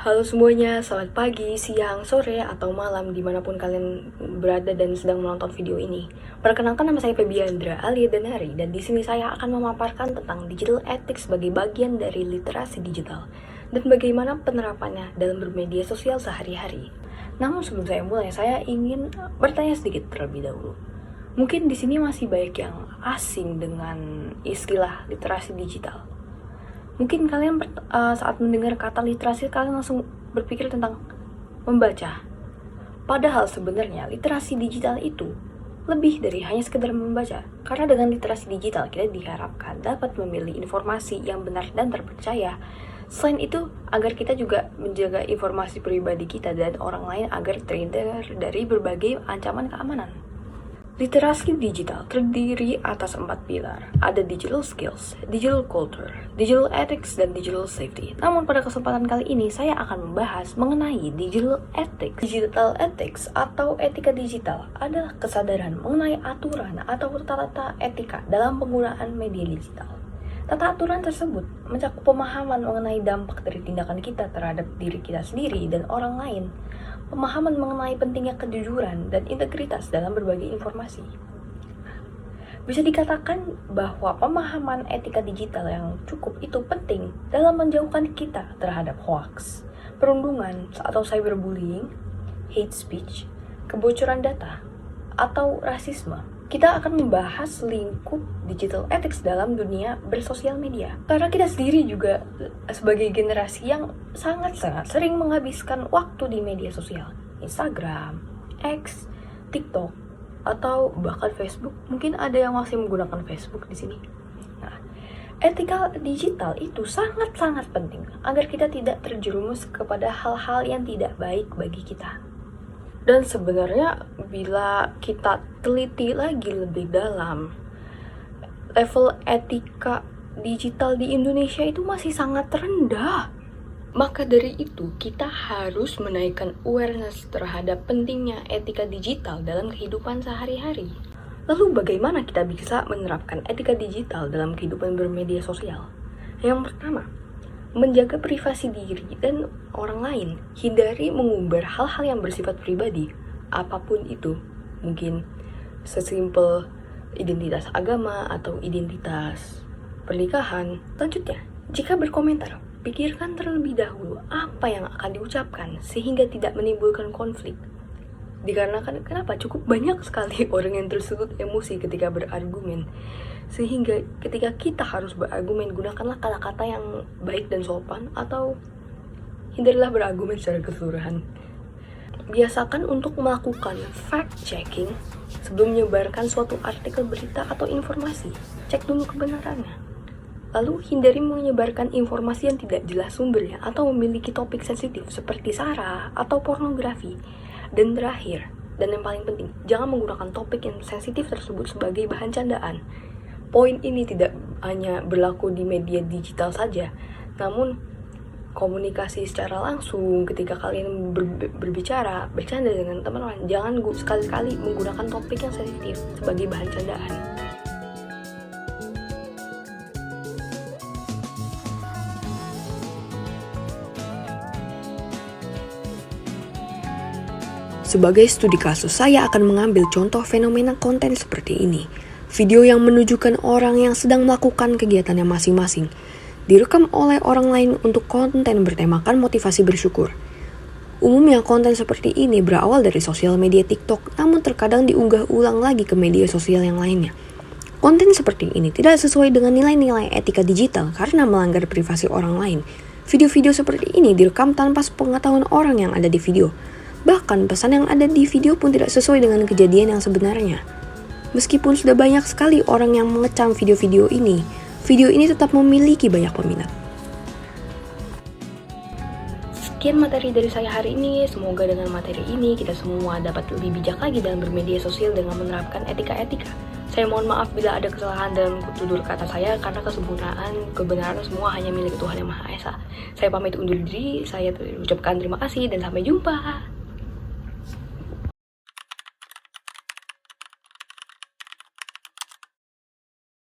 Halo semuanya, selamat pagi, siang, sore, atau malam dimanapun kalian berada dan sedang menonton video ini. Perkenalkan, nama saya Febiandra Alia Danari, dan di sini saya akan memaparkan tentang digital ethics sebagai bagian dari literasi digital dan bagaimana penerapannya dalam bermedia sosial sehari-hari. Namun sebelum saya mulai, saya ingin bertanya sedikit terlebih dahulu. Mungkin di sini masih banyak yang asing dengan istilah literasi digital. Mungkin kalian saat mendengar kata literasi, kalian langsung berpikir tentang membaca. Padahal sebenarnya literasi digital itu lebih dari hanya sekedar membaca. Karena dengan literasi digital kita diharapkan dapat memilih informasi yang benar dan terpercaya. Selain itu, agar kita juga menjaga informasi pribadi kita dan orang lain agar terhindar dari berbagai ancaman keamanan. Literasi digital terdiri atas 4 pilar. Ada digital skills, digital culture, digital ethics, dan digital safety. Namun pada kesempatan kali ini saya akan membahas mengenai digital ethics. Digital ethics atau etika digital adalah kesadaran mengenai aturan atau tata etika dalam penggunaan media digital. Tata aturan tersebut mencakup pemahaman mengenai dampak dari tindakan kita terhadap diri kita sendiri dan orang lain, pemahaman mengenai pentingnya kejujuran dan integritas dalam berbagai informasi. Bisa dikatakan bahwa pemahaman etika digital yang cukup itu penting dalam menjauhkan kita terhadap hoax, perundungan atau cyberbullying, hate speech, kebocoran data, atau rasisme. Kita akan membahas lingkup digital ethics dalam dunia bersosial media. Karena kita sendiri juga sebagai generasi yang sangat-sangat sering menghabiskan waktu di media sosial. Instagram, X, TikTok, atau bahkan Facebook. Mungkin ada yang masih menggunakan Facebook di sini. Nah, etika digital itu sangat-sangat penting agar kita tidak terjerumus kepada hal-hal yang tidak baik bagi kita. Dan sebenarnya bila kita teliti lagi lebih dalam, level etika digital di Indonesia itu masih sangat rendah. Maka dari itu kita harus menaikkan awareness terhadap pentingnya etika digital dalam kehidupan sehari-hari. Lalu bagaimana kita bisa menerapkan etika digital dalam kehidupan bermedia sosial? Yang pertama, menjaga privasi diri dan orang lain. Hindari mengumbar hal-hal yang bersifat pribadi, apapun itu. Mungkin sesimpel identitas agama atau identitas pernikahan. Selanjutnya, jika berkomentar, pikirkan terlebih dahulu apa yang akan diucapkan sehingga tidak menimbulkan konflik. Dikarenakan kenapa cukup banyak sekali orang yang tersulut emosi ketika berargumen. Sehingga ketika kita harus berargumen, gunakanlah kata-kata yang baik dan sopan, atau hindarilah berargumen secara keseluruhan. Biasakan untuk melakukan fact-checking sebelum menyebarkan suatu artikel berita atau informasi. Cek dulu kebenarannya. Lalu hindari menyebarkan informasi yang tidak jelas sumbernya atau memiliki topik sensitif seperti sara atau pornografi. Dan terakhir, dan yang paling penting, jangan menggunakan topik yang sensitif tersebut sebagai bahan candaan. Poin ini tidak hanya berlaku di media digital saja, namun komunikasi secara langsung ketika kalian berbicara, bercanda dengan teman-teman, jangan sekali-kali menggunakan topik yang sensitif sebagai bahan candaan. Sebagai studi kasus, saya akan mengambil contoh fenomena konten seperti ini. Video yang menunjukkan orang yang sedang melakukan kegiatannya masing-masing, direkam oleh orang lain untuk konten bertemakan motivasi bersyukur. Umumnya konten seperti ini berawal dari sosial media TikTok, namun terkadang diunggah ulang lagi ke media sosial yang lainnya. Konten seperti ini tidak sesuai dengan nilai-nilai etika digital karena melanggar privasi orang lain. Video-video seperti ini direkam tanpa sepengetahuan orang yang ada di video. Bahkan pesan yang ada di video pun tidak sesuai dengan kejadian yang sebenarnya. Meskipun sudah banyak sekali orang yang mengecam video ini tetap memiliki banyak peminat. Sekian materi dari saya hari ini. Semoga dengan materi ini kita semua dapat lebih bijak lagi dalam bermedia sosial dengan menerapkan etika-etika. Saya mohon maaf bila ada kesalahan dalam tutur kata saya, karena kesempurnaan, kebenaran semua hanya milik Tuhan Yang Maha Esa. Saya pamit undur diri, saya ucapkan terima kasih dan sampai jumpa.